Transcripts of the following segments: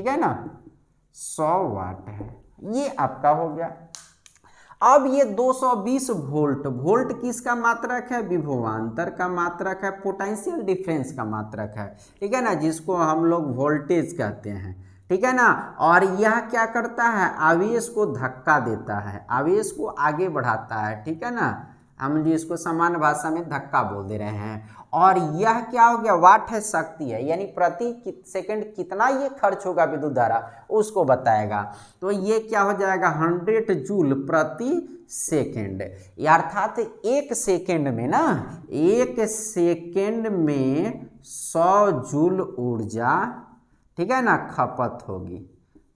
ठीक है ना, 100 वाट है, ये आपका हो गया। अब ये 220 वोल्ट, वोल्ट किसका मात्रक है, विभवांतर का मात्रक है, पोटेंशियल डिफरेंस का मात्रक है, ठीक है ना, जिसको हम लोग वोल्टेज कहते हैं, ठीक है ना। और यह क्या करता है, आवेश को धक्का देता है, आवेश को आगे बढ़ाता है, ठीक है ना, हम जो इसको सामान्य भाषा में धक्का बोल दे रहे हैं। और यह क्या हो गया, वाट है, शक्ति है, यानी प्रति सेकंड कितना ये खर्च होगा विद्युत धारा उसको बताएगा। तो ये क्या हो जाएगा, 100 जूल प्रति सेकंड, अर्थात एक सेकंड में ना, एक सेकंड में 100 जूल ऊर्जा, ठीक है ना, खपत होगी,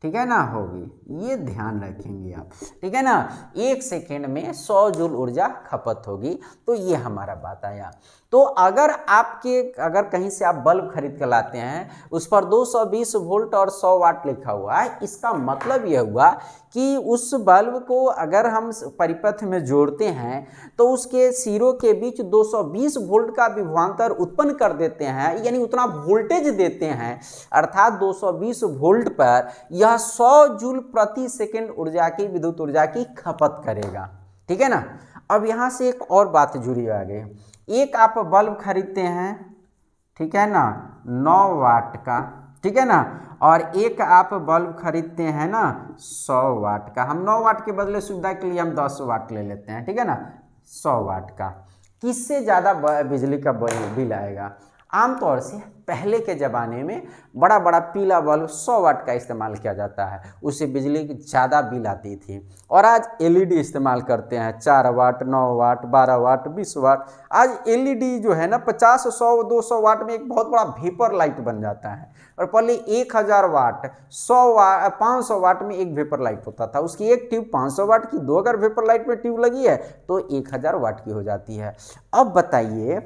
ठीक है ना, होगी, ये ध्यान रखेंगे आप, ठीक है ना, एक सेकेंड में 100 जूल ऊर्जा खपत होगी। तो ये हमारा बात आया। तो अगर कहीं से आप बल्ब खरीद कर लाते हैं, उस पर 220 वोल्ट और 100 वाट लिखा हुआ है, इसका मतलब यह हुआ कि उस बल्ब को अगर हम परिपथ में जोड़ते हैं तो उसके सिरों के बीच 220 वोल्ट का विभवांतर उत्पन्न कर देते हैं, यानी उतना वोल्टेज देते हैं, अर्थात 220 वोल्ट पर यह 100 जूल प्रति सेकंड ऊर्जा की, विद्युत ऊर्जा की खपत करेगा, ठीक है ना। अब यहाँ से एक और बात जुड़ी आ गई, एक आप बल्ब खरीदते हैं, ठीक है ना, 9 वाट का, ठीक है ना, और एक आप बल्ब खरीदते हैं ना 100 वाट का। हम 9 वाट के बदले सुविधा के लिए हम 10 वाट ले लेते हैं, ठीक है ना, 100 वाट का। किससे ज़्यादा बिजली का बिल आएगा? आमतौर से पहले के ज़माने में बड़ा बड़ा पीला बल्ब 100 वाट का इस्तेमाल किया जाता है, उससे बिजली की ज़्यादा बिल आती थी। और आज एलईडी इस्तेमाल करते हैं, 4 वाट, 9 वाट, 12 वाट, 20 वाट। आज एलईडी जो है ना 50, 100, 200 वाट में एक बहुत बड़ा वेपर लाइट बन जाता है। और पहले 1000 वाट, 100 वाट, 500 वाट में एक वेपर लाइट होता था, उसकी एक ट्यूब 500 वाट की, दो अगर वेपर लाइट में ट्यूब लगी है तो 1000 वाट की हो जाती है। अब बताइए,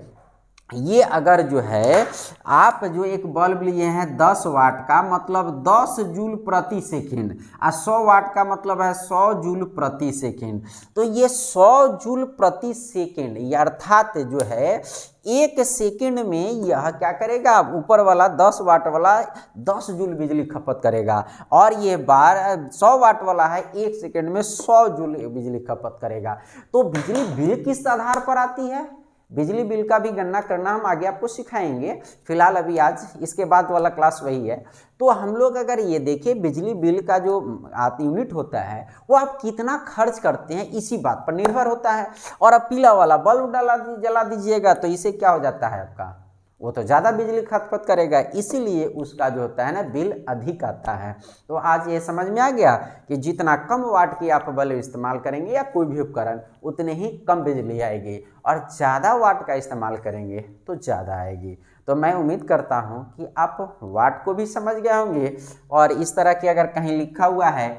ये अगर जो है आप जो एक बल्ब लिए हैं 10 वाट का, मतलब 10 जूल प्रति सेकंड, और 100 वाट का मतलब है 100 जूल प्रति सेकंड। तो ये 100 जूल प्रति सेकंड, ये अर्थात जो है एक सेकंड में यह क्या करेगा, ऊपर वाला 10 वाट वाला 10 जूल बिजली खपत करेगा, और ये 100 वाट वाला है एक सेकंड में 100 जूल बिजली खपत करेगा। तो बिजली बिल किस आधार पर आती है? बिजली बिल का भी गणना करना हम आगे आपको सिखाएंगे, फिलहाल अभी आज इसके बाद वाला क्लास वही है। तो हम लोग अगर ये देखें, बिजली बिल का जो यूनिट होता है वो आप कितना खर्च करते हैं इसी बात पर निर्भर होता है। और अब पीला वाला बल्ब जला दीजिएगा तो इससे क्या हो जाता है आपका, वो तो ज़्यादा बिजली खपत करेगा, इसीलिए उसका जो होता है ना बिल अधिक आता है। तो आज ये समझ में आ गया कि जितना कम वाट की आप बल्ब इस्तेमाल करेंगे या कोई भी उपकरण, उतने ही कम बिजली आएगी, और ज़्यादा वाट का इस्तेमाल करेंगे तो ज़्यादा आएगी। तो मैं उम्मीद करता हूँ कि आप वाट को भी समझ गए होंगे, और इस तरह की अगर कहीं लिखा हुआ है